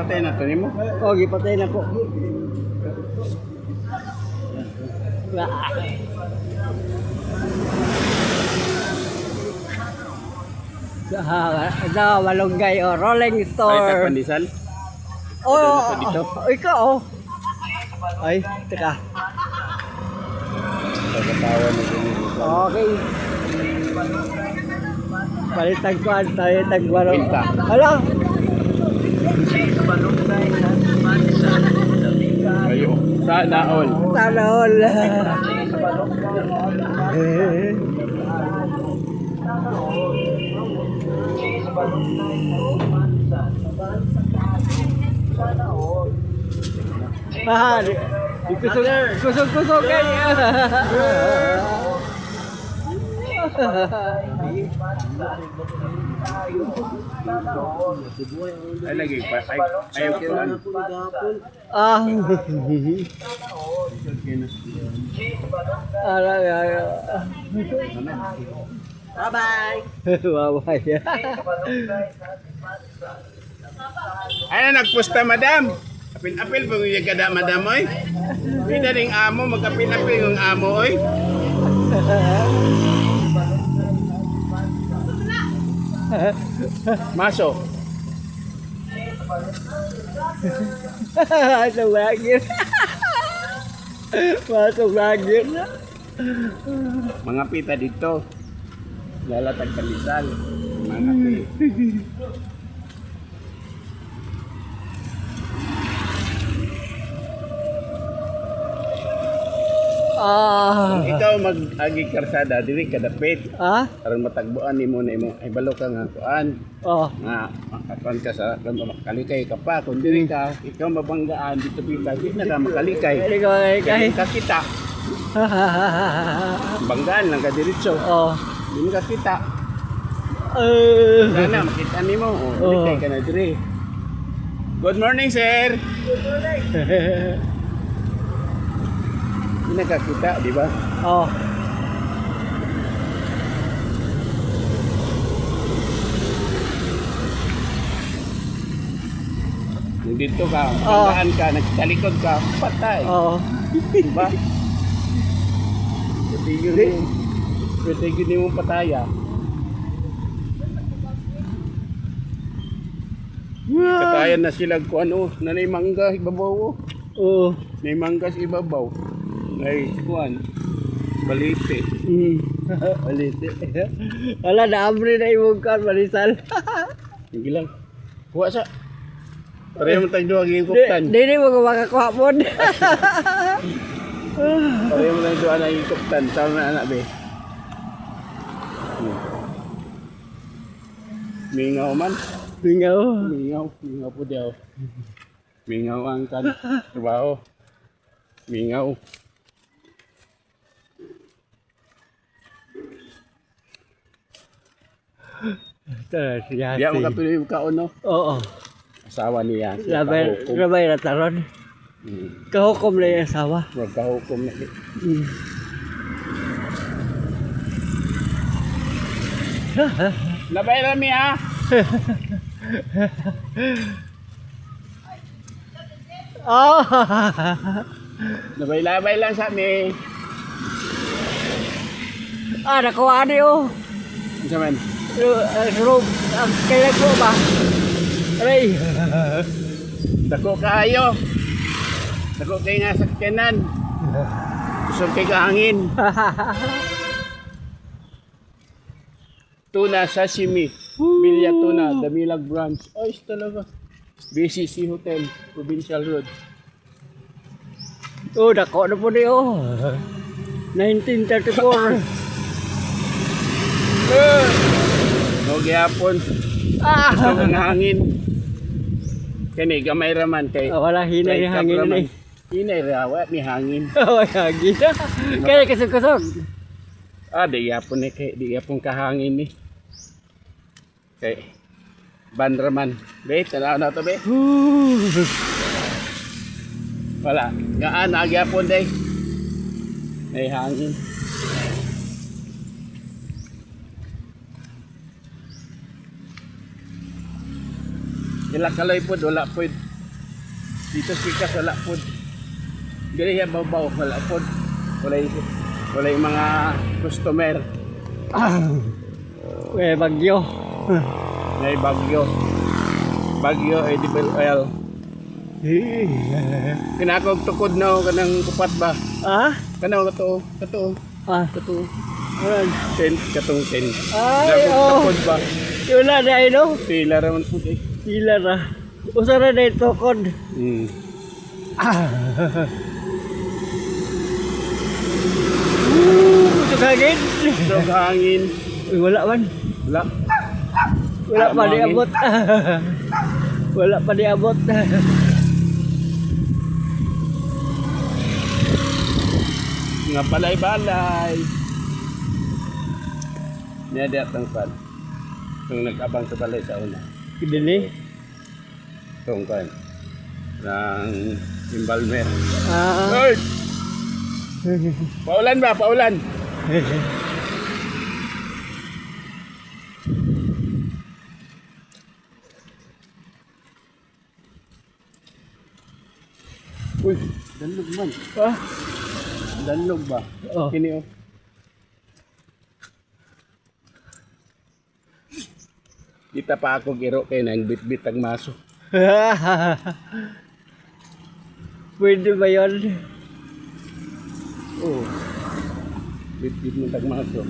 Gipatay na to nimo. Oh, gipatay na po. Malunggay o rolling Ay store. pandesal. Oh, dito. ikaw oh. Ay, teka. Pagkatawa na din. Okay. Palitag ko tayo tagwalo. Pinta. Hala. Ayo. Sana all. Sana all. Mahal. Kusog-kusog kayo. Ay lagi pa. Ay kuan. Ah. Ala. Bye-bye. Bye-bye. Ay nagpusta madam. Apil-apil pag yung kada madam oy. Pida ring amo magapil-apil yung amo oy. Maso. Masuk lagi. Masuk lagi. Mga pita dito. Lalatag kalisal. Mga pita. Ah. Ikaw mag-agi karsada dili ka dapit. Ah? Aron matagbuan nimo na imo ay balo ka nga kuan. Oh. Nga makatuan ka sa makalikay ka pa kun dili ka ikaw mabanggaan dito pita di na ka makalikay. Hindi ko kay. Kakita. Banggaan lang ka diretso. Oh. Di ka kita. Sana makita nimo. Oh. Likay ka na diri. Good morning, sir. Di nakakita, di ba? Oh. Kung dito ka, banggaan ka, nagtalikod ka, patay. Oh. Di ba? Pwede yun mong pataya. Katayan na sila kung ano, nanay mangga, ibabaw. Oh. May mangga sa ibabaw. Ay, kuan, balite. Balite. Wala na amri na imong kan balisal. Sige lang. Kuha sa. Pareho mo tayo doon ang ikuptan. Dili mo makakuha mo. Pareho mo tayo doon ang ikuptan. Saan na anak be? Mingaw man. Bingaw. Mingaw po daw. Mingaw ang kan. Trabaho. Mingaw. Siya. Diya mo kapila yung kaon no? Oo. Asawa niya. Labay na taron. Kahukom na yung asawa. Magkahukom na. Labay rami ha. Oh. Labay-labay lang sa amin. Ah, nakuha niyo. Ano sa man? Room. Kailan ko ba? Aray. Dako kayo. Dako kayo nga sa kanan. Gusto kayo kahangin. Tuna sashimi. Bilya tuna, Damilag branch. Ayos talaga. BCC Hotel, Provincial Road. Oh, dako na po niyo. 1934. No gyapon. Gusto kang hangin. Kani gamay raman kay. Wala hinay yung hangin na eh. Hinay rawa ni hangin. Wala hangin. Kaya kusog-kusog. Di yapon ni kay di yapon kahangin ni. Kay bandraman. Be, tanaw na to be. Wala. Gaan nagyapon day. May hangin. Ila kaloy po, wala po Dito sikas wala pod. Dili ya babaw wala pod. Wala yung mga customer. Bagyo. May bagyo. Bagyo edible oil. Kinakog tukod na ako kanang kupat ba? Ah? Kanaw kato. Ah. Kato. Ayan. Katong ten. Ay, Kinakog oh. tukod ba? Wala na no? Pila raman po eh. Pila ra. Usa ra na ito kod. Ito kagin. So hangin. Uy, wala man. Wala. Wala pa hangin. diabot. Wala pa diabot. Nga balay-balay. Niya ang pan. Kung nag-abang sa balay sa una. Kidili. Itong kan. Ng Imbalmer. Ah. Hoy! Paulan ba? Paulan! Uy, danlog man. Ah. Danlog ba? Oh. Kini oh. Kita pa ako giro kay nang bit-bit ang maso. Pwede ba yun? Oh. Bit-bit mo tag maso.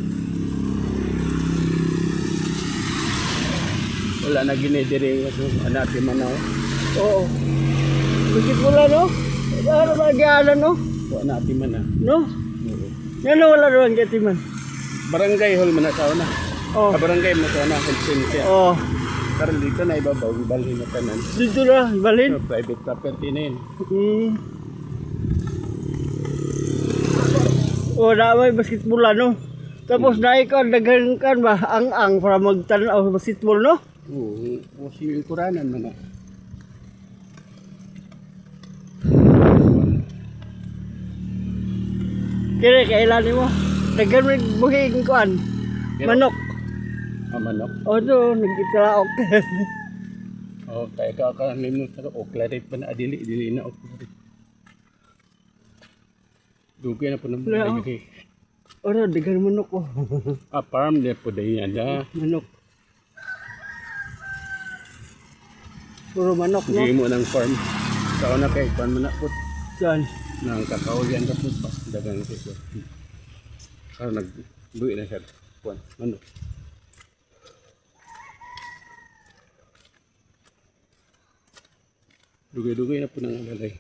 Wala na ginidiri ko anati man ako. Oo. Bakit wala no? Ano ba gana no? Wala natin man na. No? Oo. Yan no, wala doon katiman. Barangay hall man na sa una. Oh. Sa barangay mo sa una konsensya. Oh. Pero dito na ibabaw balhin na tanan. Dito na, balin. So, private property na yun. Oh, na may basketball no. Tapos na ikaw dagan kan ba ang para magtanaw sa basketball no? Oo. O si Kuranan man na. Kaya kailan mo? Dagan mo buhing kuan. Manok. Manok. Oh, do nagitlaok. Oh, kaya ka limot na o claret pa na dili na o claret. Dugay na po naman Wala, oh. lagi. Ora dagan manok oh. Farm de po day ada. Manok. Puro manok no. Hindi mo ng farm. Sa una kay pan man na po Saan? nang kakao yan ka po pa dagang ko. Kaya nagduwi na siya. Kuan. Ano? Dugay-dugay na po ng alalay.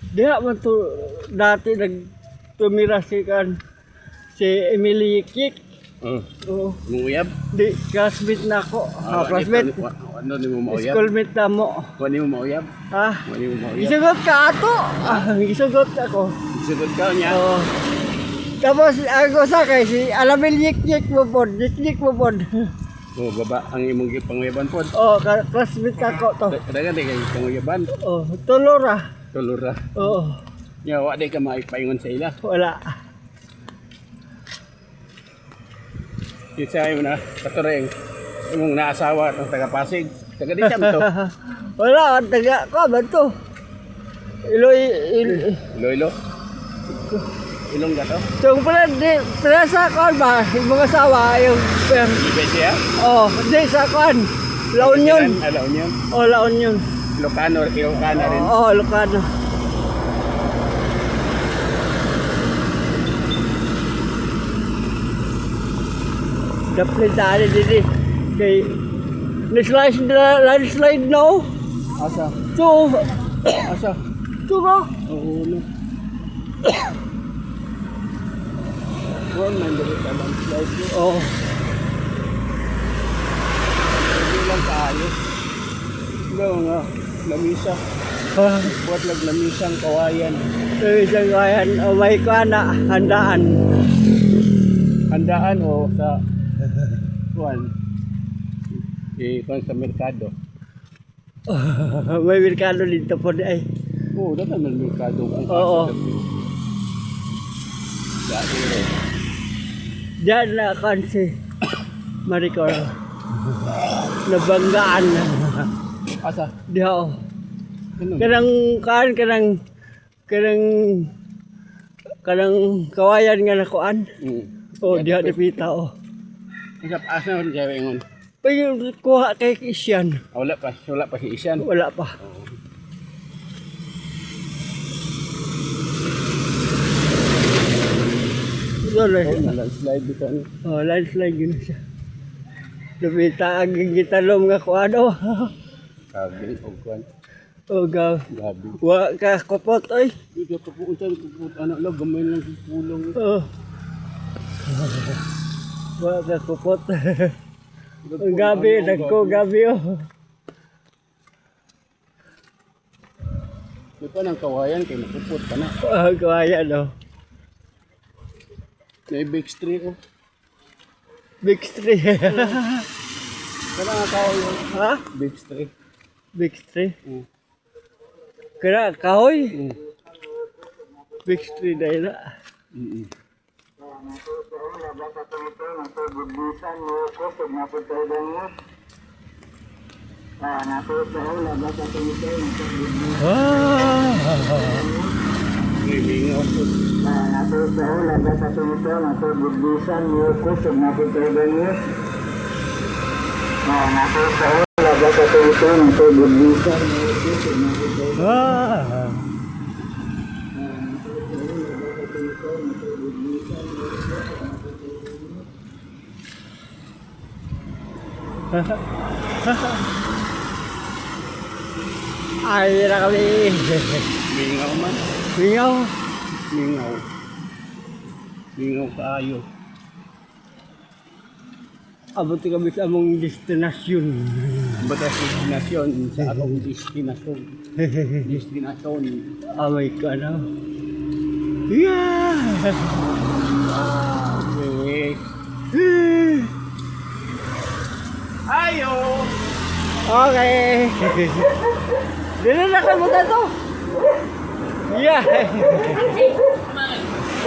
Diha man to dati nagtumira si kan si Emily Kik. Oh, Oh, munguyab. di classmate na ako. Ah, classmate. Ano ni mo mauyab? Schoolmate na mo. Kuan ni mo mauyab? Ah, Kuan ni mo mauyab? gisugot ka ato. Gisugot ako. Sugod ka niya. Oh. Tapos ako sa kay si Alamil Yik mo pod, Yik mo pod. Oh, baba ang imong panguyaban pod. Oh, classmate ka ko to. Dagan di kay panguyaban. Oh, tulora. Tulura. Oo, Nya wa di ka maipaingon sa ila. wala. Isa mo na patureng imong naasawa ng taga Pasig. Taga di sam to. Wala, taga ko ba to? Iloy, Iloilo. Ilong gato. Yung pala, pala sa kon ba, yung mga asawa, yung, Ibe siya. oh, di sa kon, La Union. La Union. Oh, La Union. Ilocano rin. Oh, Lucano. Dapat tali didi. Kay, landslide no? Asa? So, Asa? to ba? Oo no. Kuan man diri sa landslide. Oh, Hindi lang kaayo. Ikaw nga, lamisa. Buat lag lamisang kawayan. isang kayan, oh, may kana, handaan. Handaan o sa kuan. Kuan sa merkado. May merkado dito po di ay. Oo, dapat may merkado kung Oo. Dati rin. Diyan na kan si Maricor. Nabanggaan na. Asa? Diha oh. Ano? Kanang kawayan nga nakuan. Oh, diha di pita oh. Isap asa na siya ingon. Pag kuha kay Isyan. Wala pa si Isyan. Wala pa. Wala Slide dito. oh, landslide yun siya. Napita ang gitalom nga kuan oh. Sabi og kwan. Oh, Gabi. wa ka kopot oy. Dito pa po unsa anak lang gamay lang sa pulong. Oh. Wa ka kopot. Ang gabi, nagko gabi oh. Di pa nang kawayan kay makupot ka na. Oh, kawayan oh. May big tree ko. Big tree. Kana nga kawayan. Ha? Big tree. Big tree. Kira kahoy. Big tree dahil na. Living ako. Ay, na kami. Mingaw man. Mingaw. Mingaw. Mingaw kaayo. Abot kami sa among destinasyon. Batas destinasyon sa atong destinasyon. Destinasyon. Amay ka na. Yeah! Okay. Ayo. Okay. Dili na ka mo to. Yeah.